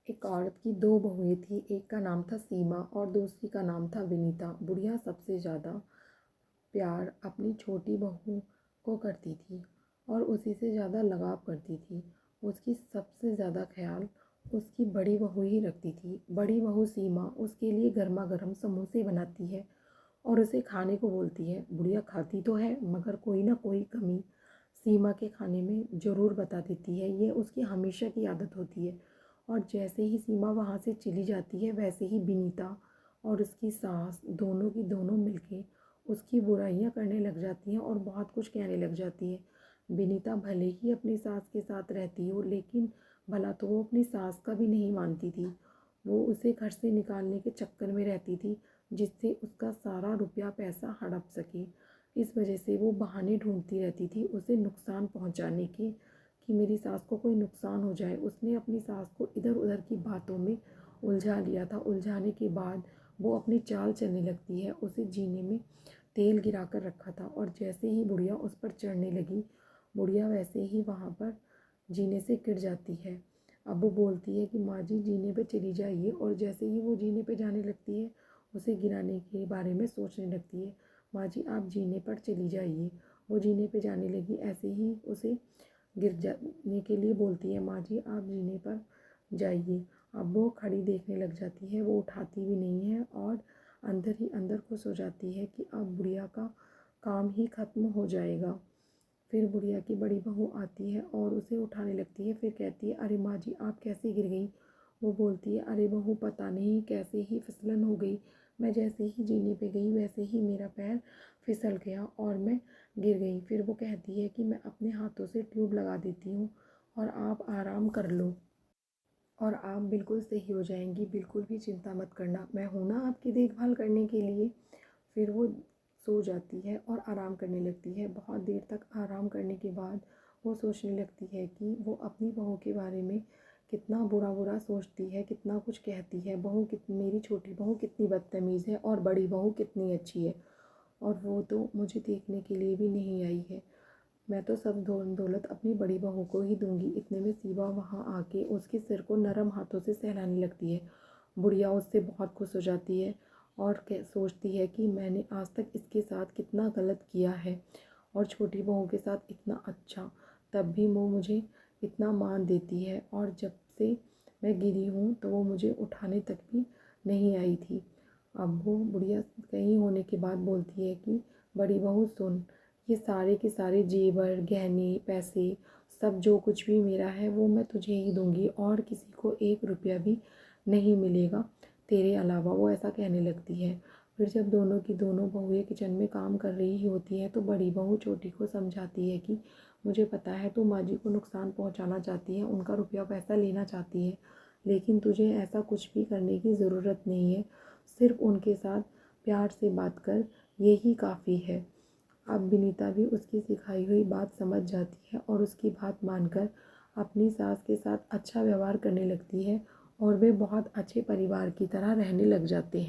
एक औरत की दो बहुएं थी। एक का नाम था सीमा और दूसरी का नाम था विनीता। बुढ़िया सबसे ज़्यादा प्यार अपनी छोटी बहू को करती थी और उसी से ज़्यादा लगाव करती थी। उसकी सबसे ज़्यादा ख्याल उसकी बड़ी बहू ही रखती थी। बड़ी बहू सीमा उसके लिए गर्मा गर्म समोसे बनाती है और उसे खाने को बोलती है। बुढ़िया खाती तो है मगर कोई ना कोई कमी सीमा के खाने में ज़रूर बता देती है। ये उसकी हमेशा की आदत होती है। और जैसे ही सीमा वहाँ से चली जाती है वैसे ही विनीता और उसकी सास दोनों की दोनों मिलके उसकी बुराइयां करने लग जाती हैं और बहुत कुछ कहने लग जाती है। विनीता भले ही अपनी सास के साथ रहती हो लेकिन भला तो वो अपनी सास का भी नहीं मानती थी। वो उसे घर से निकालने के चक्कर में रहती थी जिससे उसका सारा रुपया पैसा हड़प सके। इस वजह से वो बहाने ढूंढती रहती थी उसे नुकसान पहुंचाने के, कि मेरी सास को कोई नुकसान हो जाए। उसने अपनी सास को इधर उधर की बातों में उलझा लिया था। उलझाने के बाद वो अपनी चाल चलने लगती है। उसे जीने में तेल गिरा कर रखा था और जैसे ही बुढ़िया उस पर चढ़ने लगी, बुढ़िया वैसे ही वहाँ पर जीने से गिर जाती है। अब वो बोलती है कि माँ जी जीने पे चली जाइए, और जैसे ही वो जीने पे जाने लगती है उसे गिराने के बारे में सोचने लगती है। माँ जी आप जीने पर चली जाइए। वो जीने पे जाने लगी, ऐसे ही उसे गिर जाने के लिए बोलती है, माँ जी आप जीने पर जाइए। अब वो खड़ी देखने लग जाती है, वो उठाती भी नहीं है और अंदर ही अंदर खुश हो जाती है कि अब बुढ़िया का काम ही ख़त्म हो जाएगा। फिर बुढ़िया की बड़ी बहू आती है और उसे उठाने लगती है। फिर कहती है, अरे माँ जी आप कैसे गिर गई। वो बोलती है, अरे बहू पता नहीं कैसे ही फिसलन हो गई। मैं जैसे ही जीने पे गई वैसे ही मेरा पैर फिसल गया और मैं गिर गई। फिर वो कहती है कि मैं अपने हाथों से ट्यूब लगा देती हूँ और आप आराम कर लो और आप बिल्कुल सही हो जाएंगी। बिल्कुल भी चिंता मत करना, मैं हूँ ना आपकी देखभाल करने के लिए। फिर वो सो जाती है और आराम करने लगती है। बहुत देर तक आराम करने के बाद वो सोचने लगती है कि वो अपनी बहू के बारे में कितना बुरा बुरा सोचती है, कितना कुछ कहती है। बहू कितनी, मेरी छोटी बहू कितनी बदतमीज़ है और बड़ी बहू कितनी अच्छी है, और वो तो मुझे देखने के लिए भी नहीं आई है। मैं तो सब दौलत अपनी बड़ी बहू को ही दूंगी। इतने में सीबा वहाँ आके उसके सिर को नरम हाथों से सहलाने लगती है। बुढ़िया उससे बहुत खुश हो जाती है और सोचती है कि मैंने आज तक इसके साथ कितना गलत किया है और छोटी बहू के साथ इतना अच्छा, तब भी वो मुझे इतना मान देती है। और जब से मैं गिरी हूँ तो वो मुझे उठाने तक भी नहीं आई थी। अब वो बुढ़िया कहीं होने के बाद बोलती है कि बड़ी बहू सुन, ये सारे के सारे जेवर गहने पैसे सब जो कुछ भी मेरा है वो मैं तुझे ही दूंगी और किसी को 1 रुपया भी नहीं मिलेगा तेरे अलावा। वो ऐसा कहने लगती है। फिर जब दोनों की दोनों बहुएं किचन में काम कर रही होती हैं तो बड़ी बहू छोटी को समझाती है कि मुझे पता है तू माँ जी को नुकसान पहुँचाना चाहती है, उनका रुपया पैसा लेना चाहती है, लेकिन तुझे ऐसा कुछ भी करने की ज़रूरत नहीं है। सिर्फ उनके साथ प्यार से बात कर, यही काफ़ी है। अब विनीता भी उसकी सिखाई हुई बात समझ जाती है और उसकी बात मानकर अपनी सास के साथ अच्छा व्यवहार करने लगती है और वे बहुत अच्छे परिवार की तरह रहने लग जाते हैं।